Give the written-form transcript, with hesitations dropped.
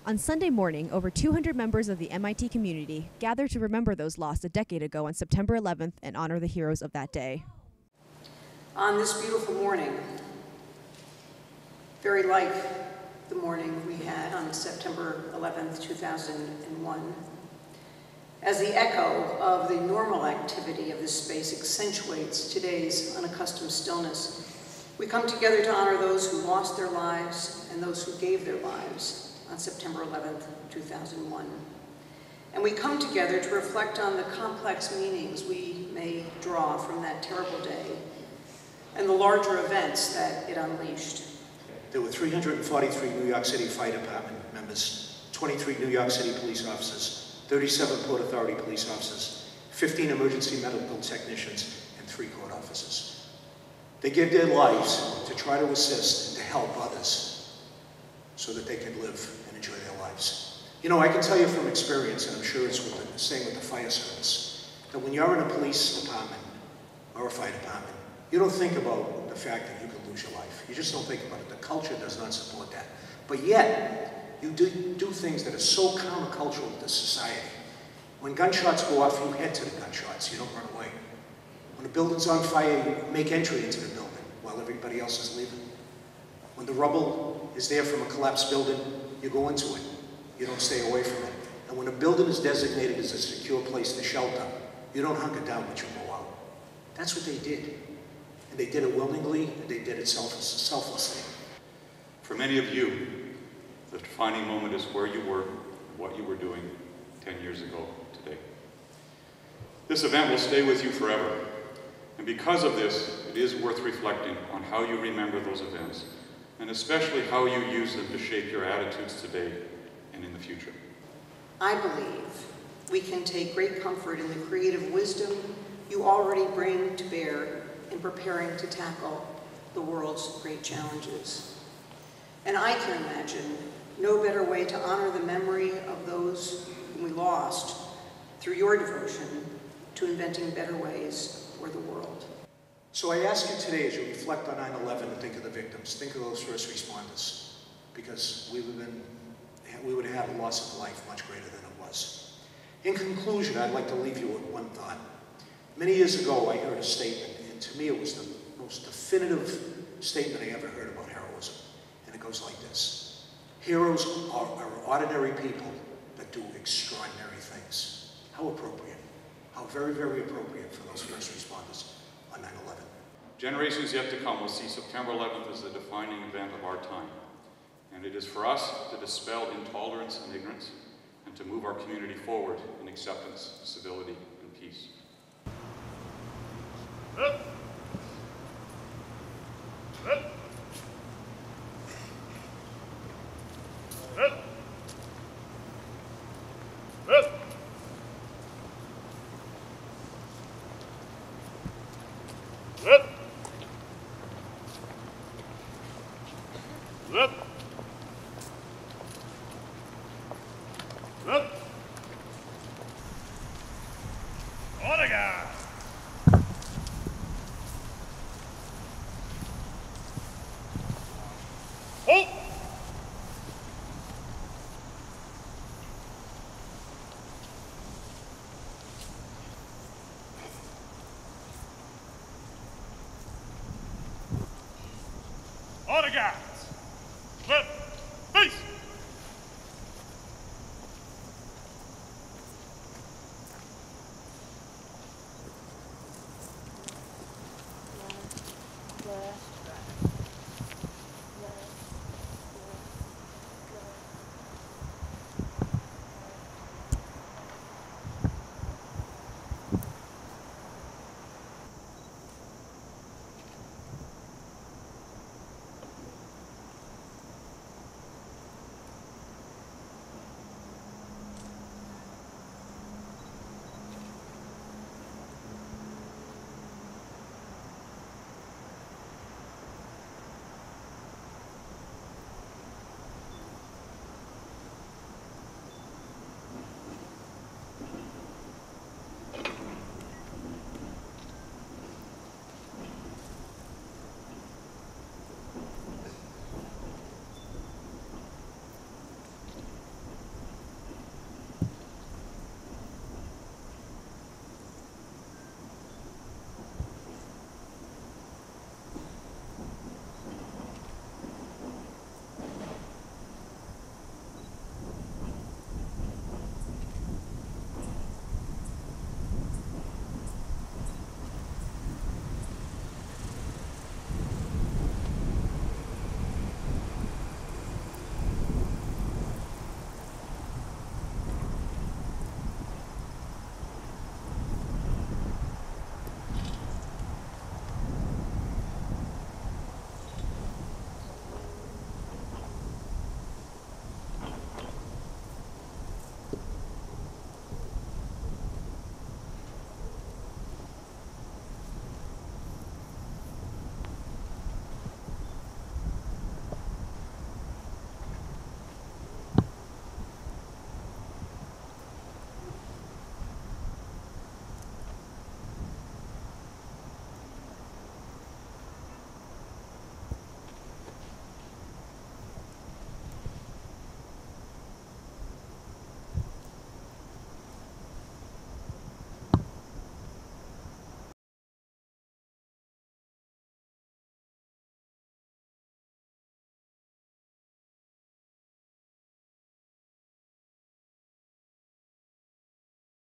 On Sunday morning, over 200 members of the MIT community gathered to remember those lost a decade ago on September 11th and honor the heroes of that day. On this beautiful morning, very like the morning we had on September 11th, 2001, as the echo of the normal activity of this space accentuates today's unaccustomed stillness, we come together to honor those who lost their lives and those who gave their lives on September 11th, 2001. And we come together to reflect on the complex meanings we may draw from that terrible day and the larger events that it unleashed. There were 343 New York City Fire Department members, 23 New York City police officers, 37 Port Authority police officers, 15 emergency medical technicians, and 3 court officers. They gave their lives to try to assist and to help others so that they could live and enjoy their lives. You know, I can tell you from experience, and I'm sure it's the same with the fire service, that when you're in a police department or a fire department, you don't think about the fact that you could lose your life. You just don't think about it. The culture does not support that. But yet, you do things that are so countercultural to society. When gunshots go off, you head to the gunshots. You don't run away. When a building's on fire, you make entry into the building while everybody else is leaving. When the rubble is there from a collapsed building, you go into it. You don't stay away from it. And when a building is designated as a secure place to shelter, you don't hunker down, but you go out. That's what they did. And they did it willingly, and they did it selflessly. For many of you, the defining moment is where you were, what you were doing 10 years ago today. This event will stay with you forever. And because of this, it is worth reflecting on how you remember those events, and especially how you use them to shape your attitudes today and in the future. I believe we can take great comfort in the creative wisdom you already bring to bear in preparing to tackle the world's great challenges. And I can imagine no better way to honor the memory of those whom we lost through your devotion to inventing better ways for the world. So I ask you today, as you reflect on 9/11 and think of the victims, think of those first responders, because we would have had a loss of life much greater than it was. In conclusion, I'd like to leave you with one thought. Many years ago, I heard a statement, and to me it was the most definitive statement I ever heard about heroism. And it goes like this: heroes are ordinary people that do extraordinary things. How appropriate. How very, very appropriate for those first responders on 9/11. Generations yet to come will see September 11th as the defining event of our time. And it is for us to dispel intolerance and ignorance, and to move our community forward in acceptance, civility, and peace. Flip!